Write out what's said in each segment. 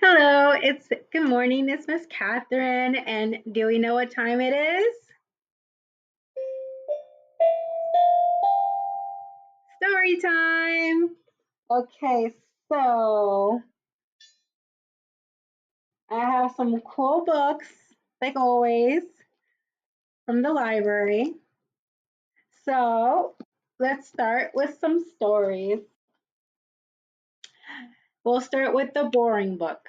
Hello, it's good morning. It's Miss Catherine, and do we know what time it is? Story time. Okay, so I have some cool books, like always, from the library. So let's start with some stories. We'll start with the boring book.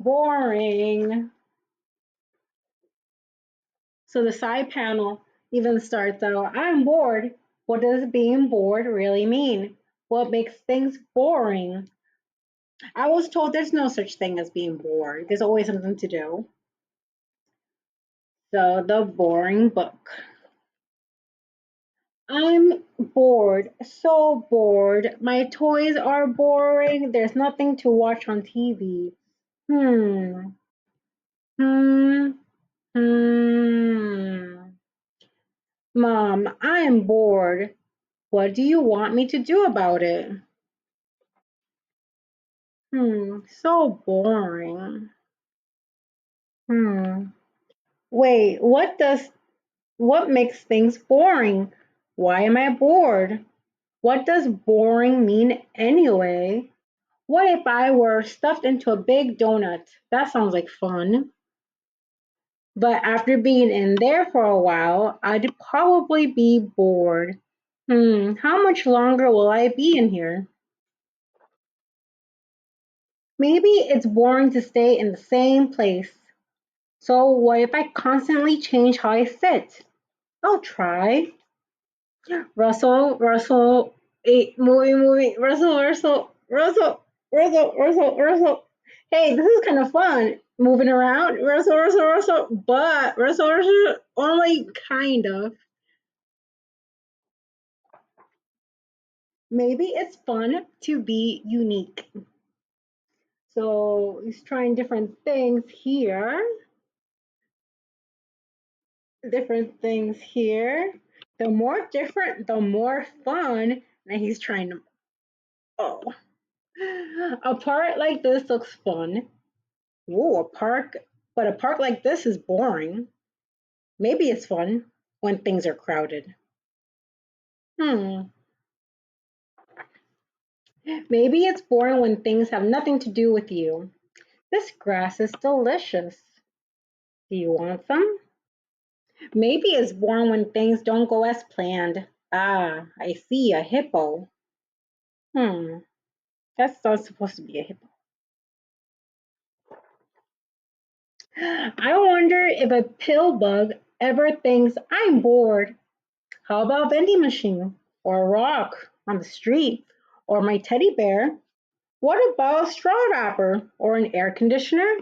Boring. So the side panel even starts out, I'm bored. What does being bored really mean? What makes things boring? I was told there's no such thing as being bored. There's always something to do. So, the boring book. I'm bored, so bored. My toys are boring. There's nothing to watch on TV. Hmm, hmm, hmm. Mom, I am bored. What do you want me to do about it? So boring. Hmm. Wait, what makes things boring? Why am I bored? What does boring mean anyway? What if I were stuffed into a big donut? That sounds like fun. But after being in there for a while, I'd probably be bored. How much longer will I be in here? Maybe it's boring to stay in the same place. So what if I constantly change how I sit? I'll try. Russell, movie, Russell. Hey, this is kind of fun. Moving around, but Russell, only kind of. Maybe it's fun to be unique. So he's trying different things here. The more different, the more fun. And he's trying to, oh. A part like this looks fun. Ooh, but a park like this is boring. Maybe it's fun when things are crowded. Hmm, maybe it's boring when things have nothing to do with you. This grass is delicious. Do you want some? Maybe it's boring when things don't go as planned. Ah, I see a hippo. Hmm, that's not supposed to be a hippo. I wonder if a pill bug ever thinks I'm bored. How about vending machine or a rock on the street or my teddy bear? What about a straw wrapper or an air conditioner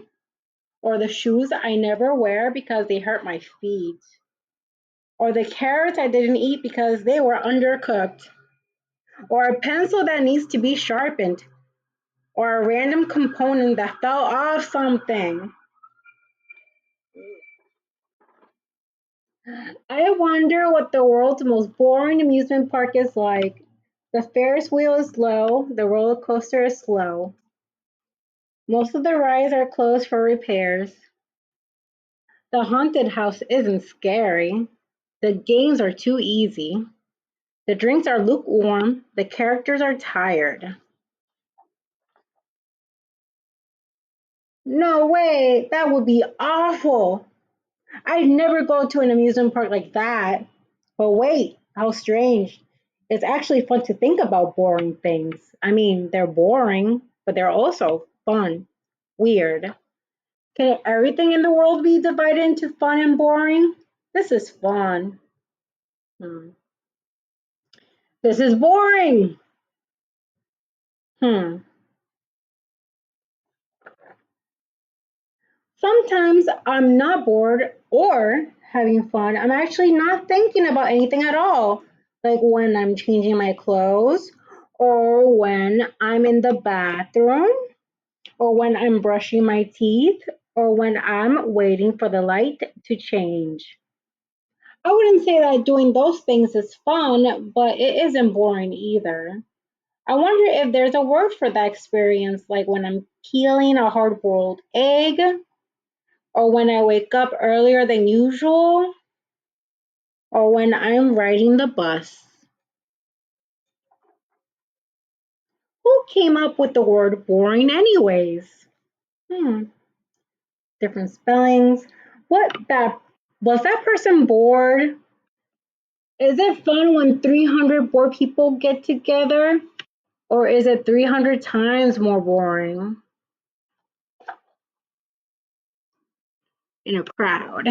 or the shoes I never wear because they hurt my feet or the carrots I didn't eat because they were undercooked or a pencil that needs to be sharpened or a random component that fell off something? I wonder what the world's most boring amusement park is like. The Ferris wheel is slow, the roller coaster is slow. Most of the rides are closed for repairs. The haunted house isn't scary. The games are too easy. The drinks are lukewarm. The characters are tired. No way, that would be awful. I'd never go to an amusement park like that. But wait, how strange. It's actually fun to think about boring things. I mean, they're boring, but they're also fun. Weird. Can everything in the world be divided into fun and boring? This is fun. Hmm. This is boring. Hmm. Sometimes I'm not bored or having fun. I'm actually not thinking about anything at all. Like when I'm changing my clothes, or when I'm in the bathroom, or when I'm brushing my teeth, or when I'm waiting for the light to change. I wouldn't say that doing those things is fun, but it isn't boring either. I wonder if there's a word for that experience, like when I'm peeling a hard boiled egg, or when I wake up earlier than usual, or when I'm riding the bus. Who came up with the word boring, anyways? Hmm, different spellings. What that was that person bored? Is it fun when 300 bored people get together? Or is it 300 times more boring in a crowd?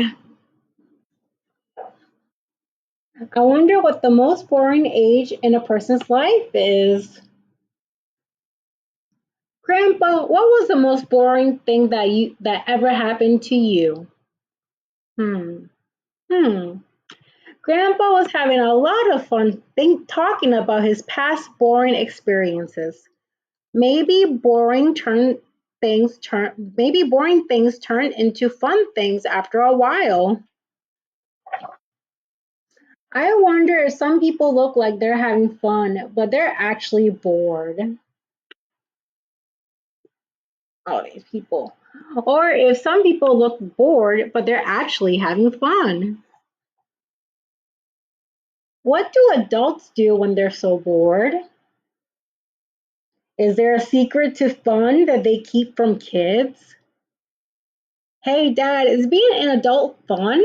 I wonder what the most boring age in a person's life is. Grandpa, what was the most boring thing that ever happened to you? Hmm. Hmm. Grandpa was having a lot of fun talking about his past boring experiences. Maybe boring things turn into fun things after a while. I wonder if some people look like they're having fun, but they're actually bored. All these people. Or if some people look bored, but they're actually having fun. What do adults do when they're so bored? Is there a secret to fun that they keep from kids? Hey, Dad, is being an adult fun?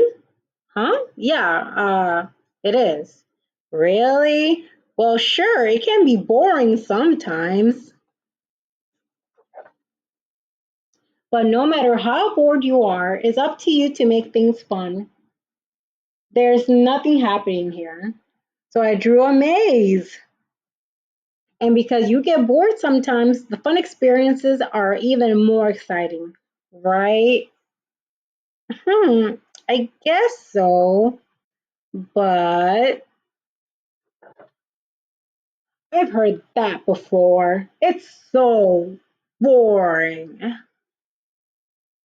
Huh? Yeah, it is. Really? Well, sure, it can be boring sometimes. But no matter how bored you are, it's up to you to make things fun. There's nothing happening here. So I drew a maze. And because you get bored sometimes, the fun experiences are even more exciting, right? Hmm, I guess so. But I've heard that before. It's so boring.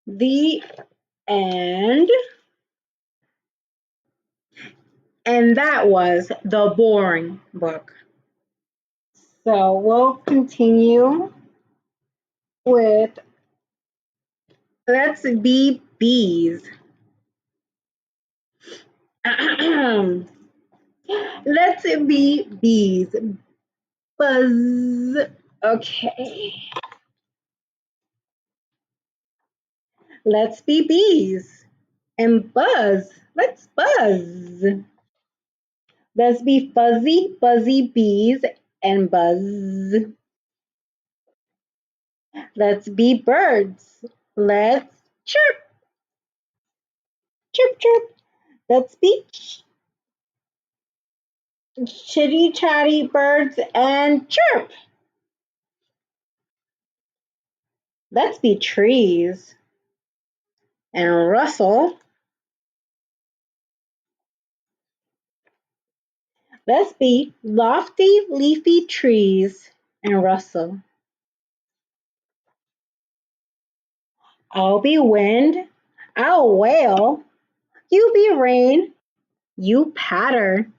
The end. And that was the boring book. So we'll continue with Let's Be Bees. Let's be bees. Buzz. Okay. Let's be bees and buzz. Let's buzz. Let's be fuzzy, buzzy bees and buzz. Let's be birds. Let's chirp, chirp, chirp. Let's be chitty chatty birds and chirp. Let's be trees and rustle. Let's be lofty, leafy trees and rustle. I'll be wind, I'll wail, you be rain, you patter.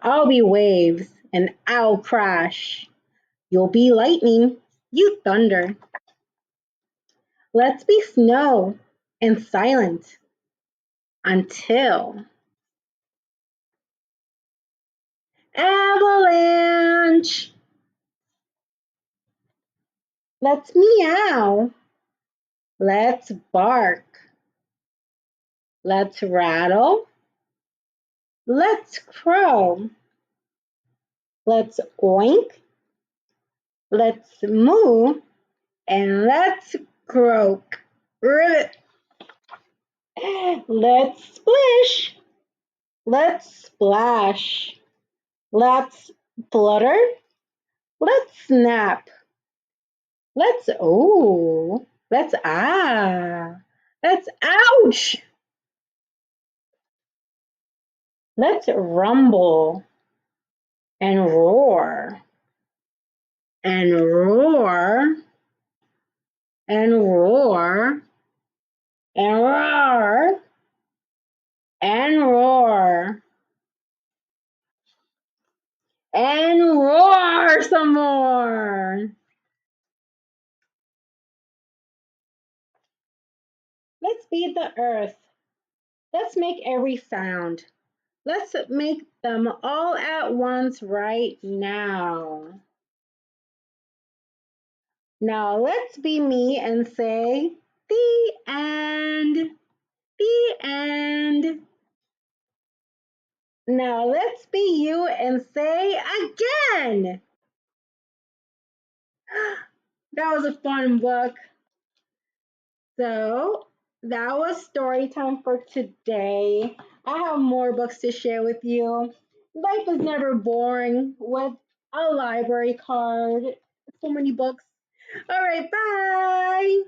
I'll be waves and I'll crash. You'll be lightning, you thunder. Let's be snow and silent until avalanche. Let's meow. Let's bark. Let's rattle. Let's crow. Let's oink. Let's moo. And let's croak. Ribbit. Let's splish. Let's splash. Let's flutter. Let's snap. Let's let's ouch. Let's rumble and roar and roar and roar and roar and roar. and roar some more. Let's beat the earth. Let's make every sound. Let's make them all at once right now. Now let's be me and say, the end, the end. Now let's be you and say again. That was a fun book. So that was story time for today. I have more books to share with you. Life is never boring with a library card. So many books. All right, bye.